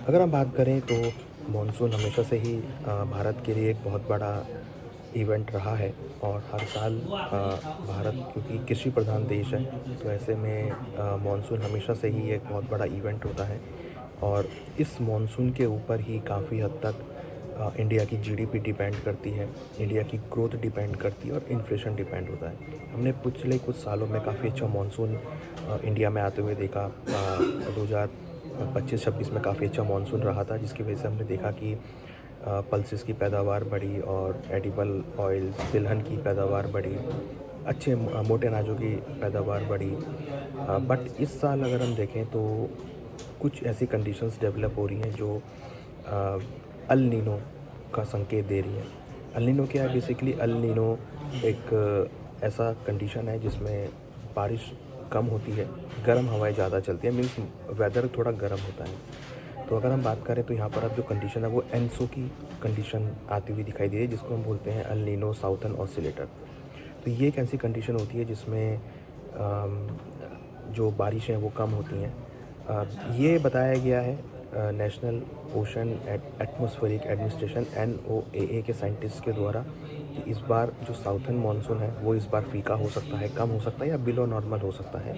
अगर हम बात करें तो मानसून हमेशा से ही भारत के लिए एक बहुत बड़ा इवेंट रहा है। और हर साल भारत क्योंकि कृषि प्रधान देश है, तो ऐसे में मानसून हमेशा से ही एक बहुत बड़ा इवेंट होता है। और इस मानसून के ऊपर ही काफ़ी हद तक इंडिया की जीडीपी डिपेंड करती है, इंडिया की ग्रोथ डिपेंड करती है और इन्फ्लेशन डिपेंड होता है। हमने पिछले कुछ सालों में काफ़ी अच्छा मानसून इंडिया में आते हुए देखा। 2025-26 में काफ़ी अच्छा मानसून रहा था, जिसकी वजह से हमने देखा कि पल्सेस की पैदावार बढ़ी और एडिबल ऑयल्स तिलहन की पैदावार बढ़ी, अच्छे मोटे अनाजों की पैदावार बढ़ी। बट इस साल अगर हम देखें तो कुछ ऐसी कंडीशंस डेवलप हो रही हैं जो अल नीनो का संकेत दे रही हैं। अल नीनो क्या है? बेसिकली अल नीनो एक ऐसा कंडीशन है जिसमें बारिश कम होती है, गर्म हवाएं ज़्यादा चलती हैं, मीन्स वेदर थोड़ा गर्म होता है। तो अगर हम बात करें तो यहाँ पर अब जो कंडीशन है वो एनसो की कंडीशन आती हुई दिखाई दे रही है, जिसको हम बोलते हैं अल नीनो साउथर्न ऑसिलेटर। तो ये एक ऐसी कंडीशन होती है जिसमें जो बारिशें वो कम होती हैं। ये बताया गया है national ocean atmospheric administration NOAA के साइंटिस्ट के द्वारा कि इस बार जो साउथर्न मानसून है वो इस बार फीका हो सकता है, कम हो सकता है या बिलो नॉर्मल हो सकता है,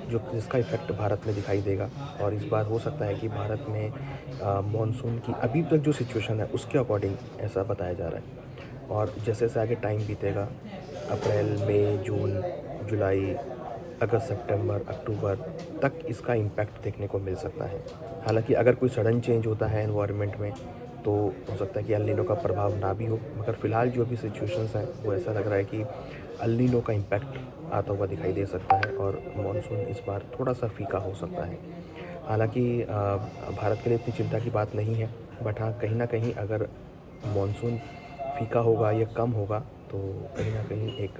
जो जिसका इफ़ेक्ट भारत में दिखाई देगा। और इस बार हो सकता है कि भारत में मानसून की अभी तक जो सिचुएशन है उसके अकॉर्डिंग ऐसा बताया जा रहा है। और जैसे जैसे आगे टाइम बीतेगा, अप्रैल, मई, जून, जुलाई, अगस्त, सितंबर, अक्टूबर तक इसका इम्पैक्ट देखने को मिल सकता है। हालांकि अगर कोई सडन चेंज होता है एनवायरनमेंट में तो हो सकता है कि अल नीनो का प्रभाव ना भी हो, मगर फ़िलहाल जो भी सिचुएशंस हैं वो ऐसा लग रहा है कि अल नीनो का इम्पैक्ट आता हुआ दिखाई दे सकता है और मानसून इस बार थोड़ा सा फीका हो सकता है। हालांकि भारत के लिए इतनी चिंता की बात नहीं है, बट हाँ, कहीं ना कहीं अगर मानसून फीका होगा या कम होगा तो कहीं ना कहीं एक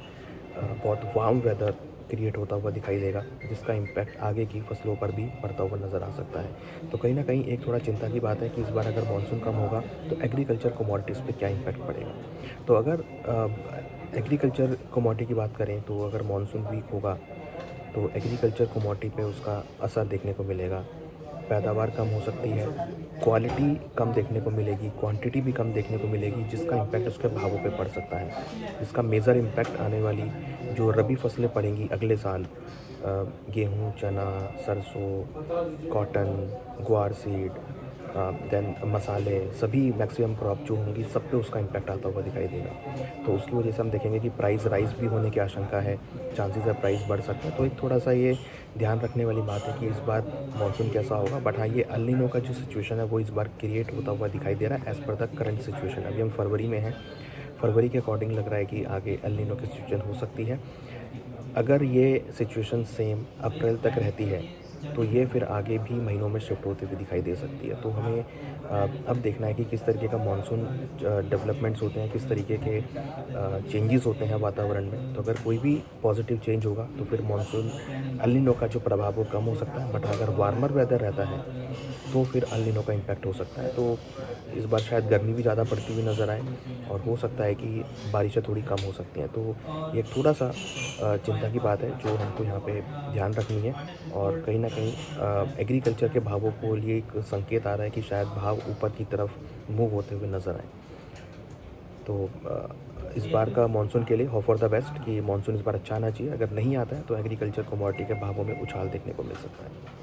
बहुत वार्म वेदर क्रिएट होता हुआ दिखाई देगा, जिसका इम्पैक्ट आगे की फसलों पर भी पड़ता हुआ नज़र आ सकता है। तो कहीं ना कहीं एक थोड़ा चिंता की बात है कि इस बार अगर मानसून कम होगा तो एग्रीकल्चर कमोडिटीज़ पे क्या इम्पैक्ट पड़ेगा। तो अगर एग्रीकल्चर कमोडिटी की बात करें तो अगर मानसून वीक होगा तो एग्रीकल्चर कमोडिटी पे उसका असर देखने को मिलेगा। पैदावार कम हो सकती है, क्वालिटी कम देखने को मिलेगी, क्वांटिटी भी कम देखने को मिलेगी, जिसका इम्पैक्ट उसके भावों पे पड़ सकता है। जिसका मेजर इम्पैक्ट आने वाली जो रबी फसलें पड़ेंगी अगले साल, गेहूँ, चना, सरसों, कॉटन, ग्वार सीड, देन मसाले, सभी मैक्सिमम क्रॉप जो होंगी सब पे उसका इम्पैक्ट आता हुआ दिखाई देगा। तो उसकी वजह से हम देखेंगे कि प्राइस राइज़ भी होने की आशंका है, चांसेस है प्राइस बढ़ सकता है। तो एक थोड़ा सा ये ध्यान रखने वाली बात है कि इस बार मानसून कैसा होगा। बट हाँ, ये अल नीनो का जो सिचुएशन है वो इस बार क्रिएट होता हुआ दिखाई दे रहा है as per the current situation. अभी हम फरवरी में हैं, फरवरी के अकॉर्डिंग लग रहा है कि आगे अल नीनो की सिचुएशन हो सकती है। अगर ये सिचुएशन सेम अप्रैल तक रहती है तो ये फिर आगे भी महीनों में शिफ्ट होते हुए दिखाई दे सकती है। तो हमें अब देखना है कि किस तरीके का मानसून डेवलपमेंट्स होते हैं, किस तरीके के चेंजेस होते हैं वातावरण में। तो अगर कोई भी पॉजिटिव चेंज होगा तो फिर मानसून अल नीनो का जो प्रभाव वो कम हो सकता है। बट अगर वार्मर वेदर रहता है तो फिर अल नीनो का इम्पैक्ट हो सकता है। तो इस बार शायद गर्मी भी ज़्यादा पड़ती हुई नज़र आए और हो सकता है कि बारिशें थोड़ी कम हो सकती हैं। तो ये एक थोड़ा सा चिंता की बात है जो हमको यहाँ पे ध्यान रखनी है। और कहीं ना कहीं एग्रीकल्चर के भावों को लिए एक संकेत आ रहा है कि शायद भाव ऊपर की तरफ मूव होते हुए नज़र आए। तो इस बार का मानसून के लिए होप फॉर द बेस्ट कि मानसून इस बार अच्छा आना चाहिए। अगर नहीं आता है तो एग्रीकल्चर कमोडिटी के भावों में उछाल देखने को मिल सकता है।